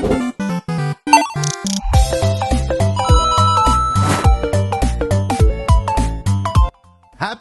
Happy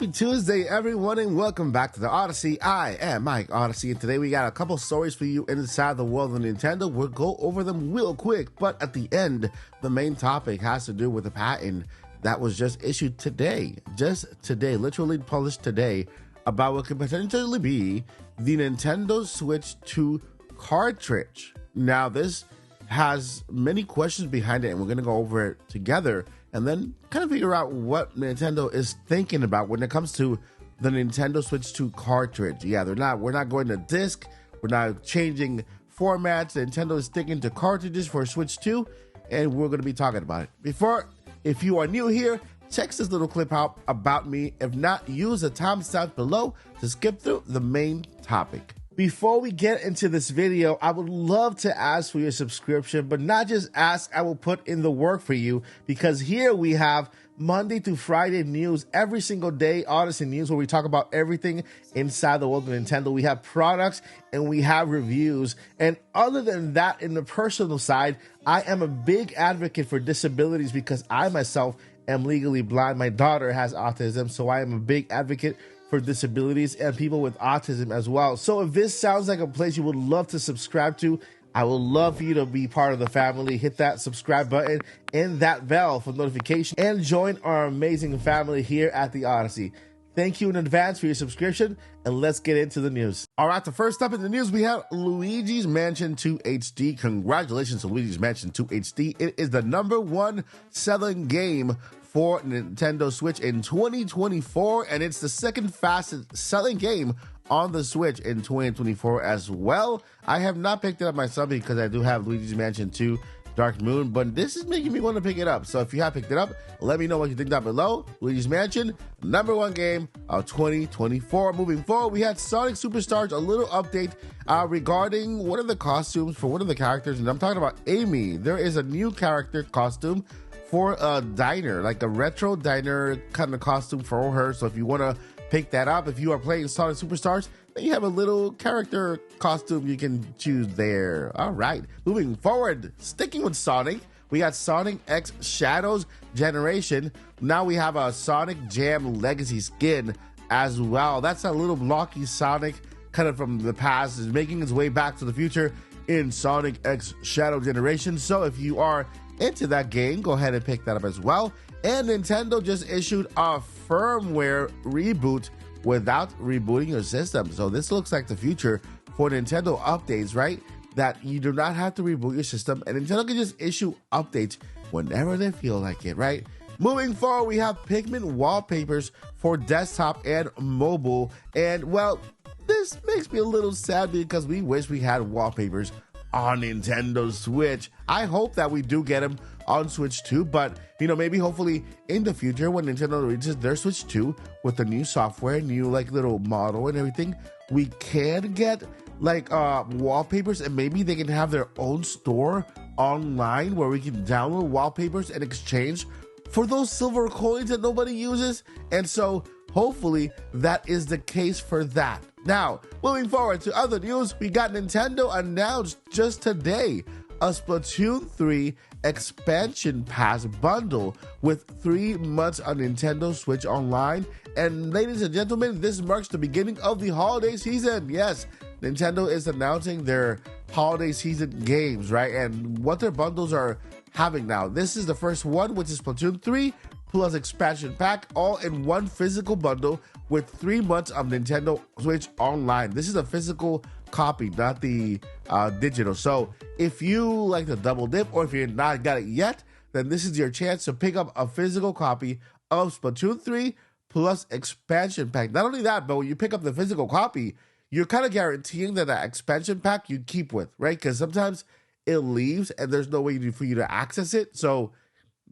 Tuesday, everyone, and welcome back to the Odyssey. I am Mike Odyssey, and today we got a couple stories for you inside the world of Nintendo. We'll go over them real quick, but at the end, the main topic has to do with a patent that was just issued today, literally published today, about what could potentially be the Nintendo Switch 2 cartridge. Now, this has many questions behind it, and we're going to go over it together and then kind of figure out what Nintendo is thinking about when it comes to the Nintendo Switch 2 cartridge. Yeah, we're not going to disc, we're not changing formats. Nintendo is sticking to cartridges for Switch 2, and we're going to be talking about it. If you are new here, check this little clip out about me. If not, use the timestamp below to skip through the main topic. Before we get into this video, I would love to ask for your subscription, but not just ask, I will put in the work for you, because here we have Monday through Friday news every single day, Odyssey News, where we talk about everything inside the world of Nintendo. We have products and we have reviews. And other than that, in the personal side, I am a big advocate for disabilities because I myself am legally blind. My daughter has autism, so I am a big advocate for disabilities and people with autism as well. So if this sounds like a place you would love to subscribe to, I would love for you to be part of the family. Hit that subscribe button and that bell for notification and join our amazing family here at the Odyssey. Thank you in advance for your subscription, and let's get into the news. All right, the first up in the news, we have Luigi's Mansion 2 HD. Congratulations to Luigi's Mansion 2 HD. It is the #1 selling game for Nintendo Switch in 2024, and it's the second fastest selling game on the Switch in 2024 as well. I have not picked it up myself because I do have Luigi's Mansion 2 Dark Moon, but this is making me want to pick it up. So if you have picked it up, let me know what you think down below. Luigi's Mansion, #1 game of 2024. Moving forward, we had Sonic Superstars, a little update regarding one of the costumes for one of the characters, and I'm talking about Amy. There is a new character costume for a diner, like a retro diner kind of costume for her. So if you want to pick that up, if you are playing Sonic Superstars, then you have a little character costume you can choose there. All right, moving forward, sticking with Sonic, we got Sonic X Shadows Generation. Now we have a Sonic Jam Legacy skin as well. That's a little blocky Sonic kind of from the past is making its way back to the future in Sonic X Shadow Generation. So if you are into that game, go ahead and pick that up as well. And Nintendo just issued a firmware reboot without rebooting your system. So this looks like the future for Nintendo updates, right? That you do not have to reboot your system, and Nintendo can just issue updates whenever they feel like it, right? Moving forward, we have Pikmin wallpapers for desktop and mobile. And well, this makes me a little sad because we wish we had wallpapers on Nintendo Switch. I hope that we do get them on Switch 2, but maybe hopefully in the future when Nintendo releases their Switch 2 with the new software, new like little model and everything, we can get like wallpapers, and maybe they can have their own store online where we can download wallpapers and exchange for those silver coins that nobody uses. And so hopefully that is the case for that. Now, moving forward to other news, we got Nintendo announced just today a Splatoon 3 expansion pass bundle with 3 months on Nintendo Switch Online. And ladies and gentlemen, this marks the beginning of the holiday season. Yes, Nintendo is announcing their holiday season games, right? And what their bundles are having now. This is the first one, which is Splatoon 3 plus expansion pack, all in one physical bundle with 3 months of Nintendo Switch Online. This is a physical copy, not the digital. So if you like to double dip, or if you're not got it yet, then this is your chance to pick up a physical copy of Splatoon 3 plus expansion pack. Not only that, but when you pick up the physical copy, you're kind of guaranteeing that expansion pack you keep with, right? Because sometimes it leaves and there's no way for you to access it. So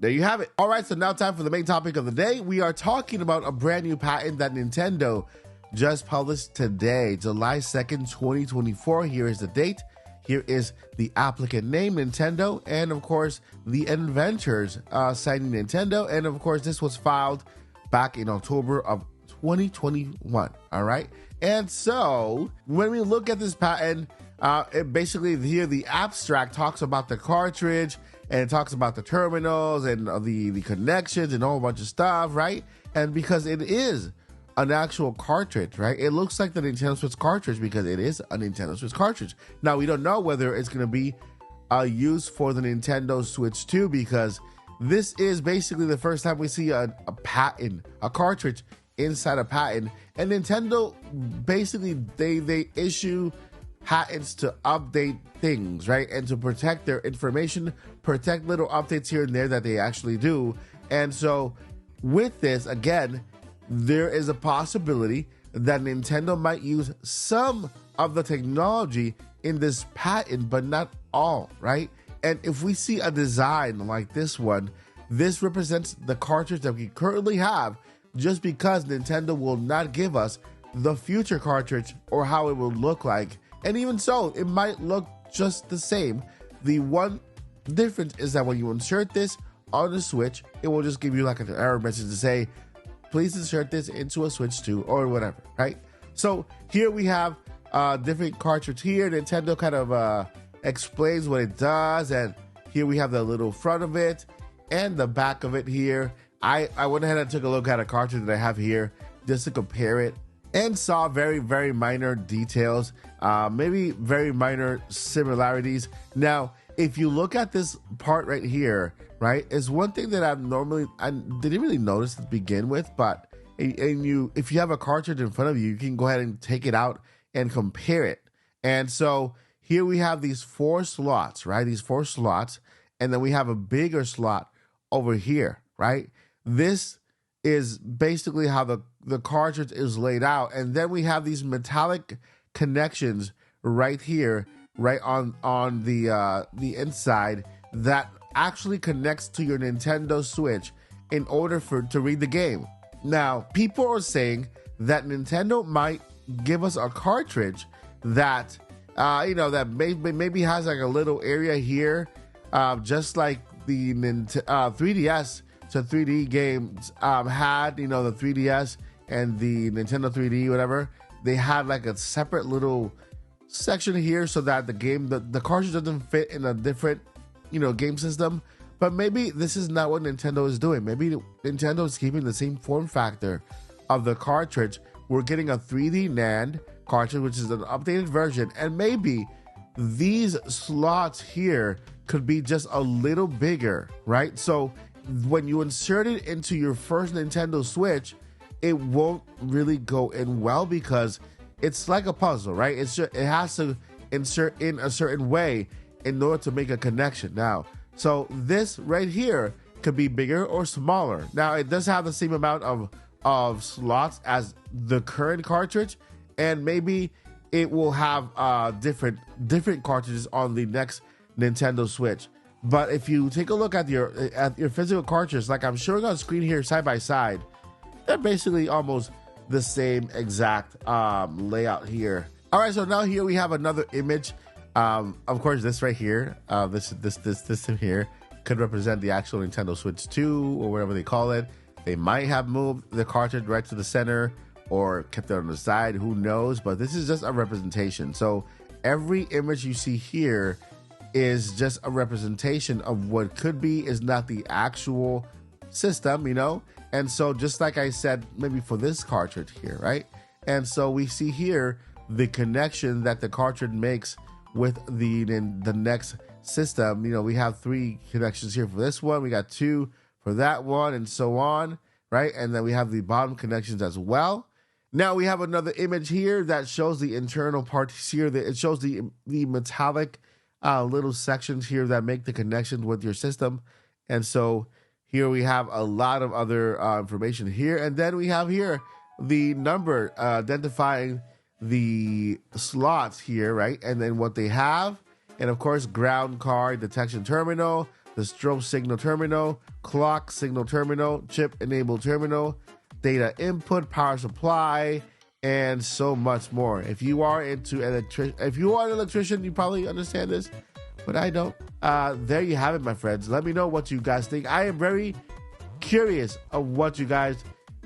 there you have it. All right, so now time for the main topic of the day. We are talking about a brand new patent that Nintendo just published today, July 2nd, 2024. Here is the date. Here is the applicant name, Nintendo, and of course, the inventors citing Nintendo. And of course, this was filed back in October of 2021. All right. And so when we look at this patent, It basically here the abstract talks about the cartridge, and it talks about the terminals and the connections and a whole bunch of stuff, right? And because it is an actual cartridge, right? It looks like the Nintendo Switch cartridge because it is a Nintendo Switch cartridge. Now, we don't know whether it's going to be used for the Nintendo Switch 2 because this is basically the first time we see a patent, a cartridge inside a patent. And Nintendo, basically, they issue patents to update things, right? And to protect their information, protect little updates here and there that they actually do. And so with this, again, there is a possibility that Nintendo might use some of the technology in this patent, but not all, right? And if we see a design like this one, this represents the cartridge that we currently have, just because Nintendo will not give us the future cartridge or how it will look like. And even so, it might look just the same. The one difference is that when you insert this on the Switch, it will just give you like an error message to say, please insert this into a Switch 2 or whatever, right? So here we have different cartridge here. Nintendo kind of explains what it does, and here we have the little front of it and the back of it here. I went ahead and took a look at a cartridge that I have here just to compare it and saw very, very minor details, maybe very minor similarities. Now, if you look at this part right here, right, is one thing that I didn't really notice to begin with, but if you have a cartridge in front of you, you can go ahead and take it out and compare it. And so here we have these 4 slots, right? These 4 slots, and then we have a bigger slot over here, right? This is basically how the cartridge is laid out. And then we have these metallic connections right here, right on the inside that actually connects to your Nintendo Switch in order to read the game. Now, people are saying that Nintendo might give us a cartridge that that maybe has like a little area here, just like the 3DS to 3D games had, the 3DS and the Nintendo 3D, whatever. They had like a separate little section here so that the cartridge doesn't fit in a different, game system. But maybe this is not what Nintendo is doing. Maybe Nintendo is keeping the same form factor of the cartridge. We're getting a 3D NAND cartridge, which is an updated version, and maybe these slots here could be just a little bigger, right? So when you insert it into your first Nintendo Switch, it won't really go in well because it's like a puzzle, right? It has to insert in a certain way in order to make a connection. Now, so this right here could be bigger or smaller. Now, it does have the same amount of slots as the current cartridge, and maybe it will have different cartridges on the next Nintendo Switch. But if you take a look at your physical cartridges, like I'm showing on screen here side by side, they're basically almost the same exact layout here. All right, so now here we have another image. Of course, this right here, this here could represent the actual Nintendo Switch 2 or whatever they call it. They might have moved the cartridge right to the center or kept it on the side, who knows? But this is just a representation. So every image you see here is just a representation of what could be, is not the actual system, And so just like I said, maybe for this cartridge here, right? And so we see here the connection that the cartridge makes with the next system. We have 3 connections here for this one. We got 2 for that one, and so on, right? And then we have the bottom connections as well. Now we have another image here that shows the internal parts here. It shows the metallic little sections here that make the connection with your system. And so here we have a lot of other information here. And then we have here the number identifying the slots here, right? And then what they have. And of course, ground card detection terminal, the strobe signal terminal, clock signal terminal, chip enabled terminal, data input, power supply, and so much more. If you are an electrician, you probably understand this, but I don't. There you have it, my friends. Let me know what you guys think. I am very curious of what you guys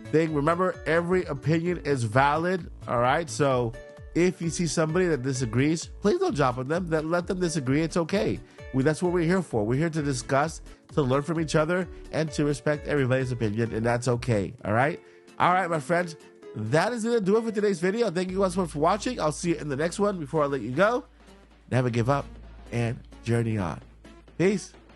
think. Remember, every opinion is valid. All right, so If you see somebody that disagrees, please don't jump on them. Let them disagree. It's okay. That's what we're here for. We're here to discuss, to learn from each other, and to respect everybody's opinion, and that's okay. All right? All right, my friends. That is going to do it for today's video. Thank you guys so much for watching. I'll see you in the next one. Before I let you go, never give up and journey on. Peace.